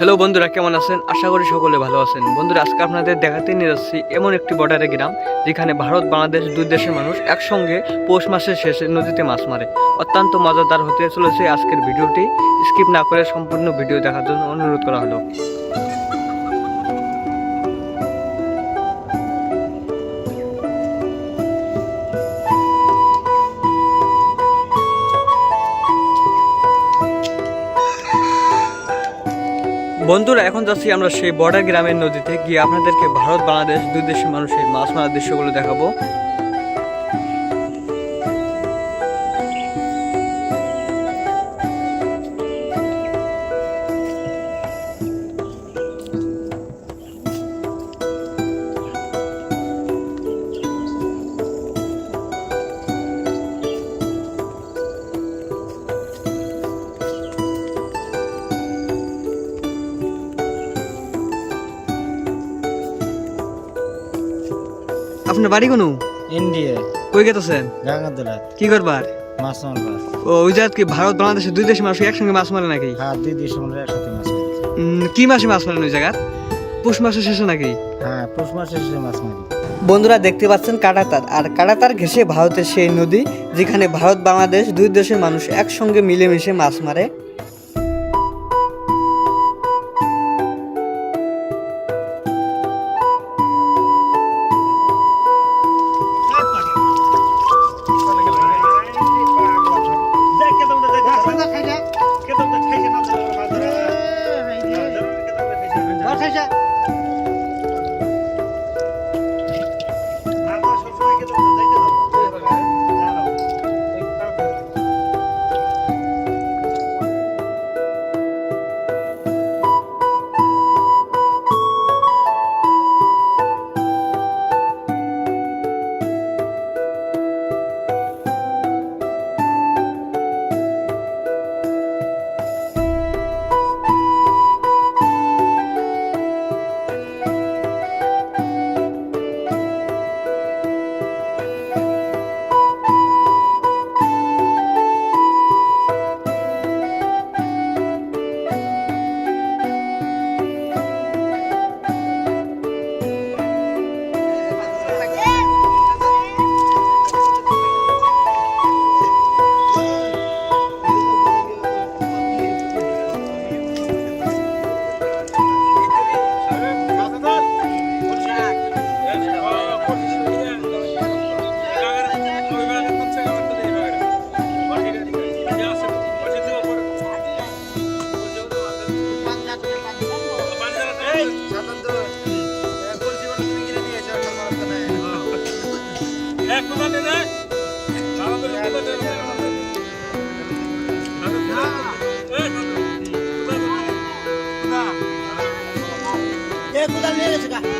Hello বন্ধুরা, কেমন আছেন? আশা করি সকলে ভালো আছেন। বন্ধুরা, আজকে আপনাদের দেখাতে নিয়ে যাচ্ছি এমন একটি বর্ডারে গ্রাম যেখানে ভারত বাংলাদেশ দুই দেশের মানুষ একসঙ্গে পৌষ মাসের শেষে নদীতে মাছ মারে। অত্যন্ত মজাদার হতে চলেছে আজকের ভিডিওটি। স্কিপ না করে সম্পূর্ণ ভিডিও দেখার জন্য অনুরোধ করা হলো। বন্ধুরা, এখন যাচ্ছি আমরা সেই বর্ডার গ্রামের নদীতে গিয়ে আপনাদেরকে ভারত বাংলাদেশ দুই দেশের মানুষের মাছ মারার দৃশ্যগুলো দেখাবো। আপনার বাড়ি কোনো ইন্ডিয়া কই গেছেন? গাঙ্গাদোলা কি করবার? মাছ মারবার। ও, ওই জায়গা কি ভারত বাংলাদেশের দুই দেশের মানুষ একসঙ্গে মাছ মারে নাকি? হ্যাঁ, দিদি সমুদ্রে একসাথে মাছ মারি। কি মাসে মাছ মারেন ওই জায়গার? পুষ মাসের শেষে নাকি? হ্যাঁ, পৌষ মাসে শেষে মাছ মারি। বন্ধুরা, দেখতে পাচ্ছেন কাঁটাতার, আর কাঁটাতার ঘেঁষে ভারতের সেই নদী যেখানে ভারত বাংলাদেশ দুই দেশের মানুষ একসঙ্গে মিলেমিশে মাছ মারে। কোথায় নিয়ে গেছে?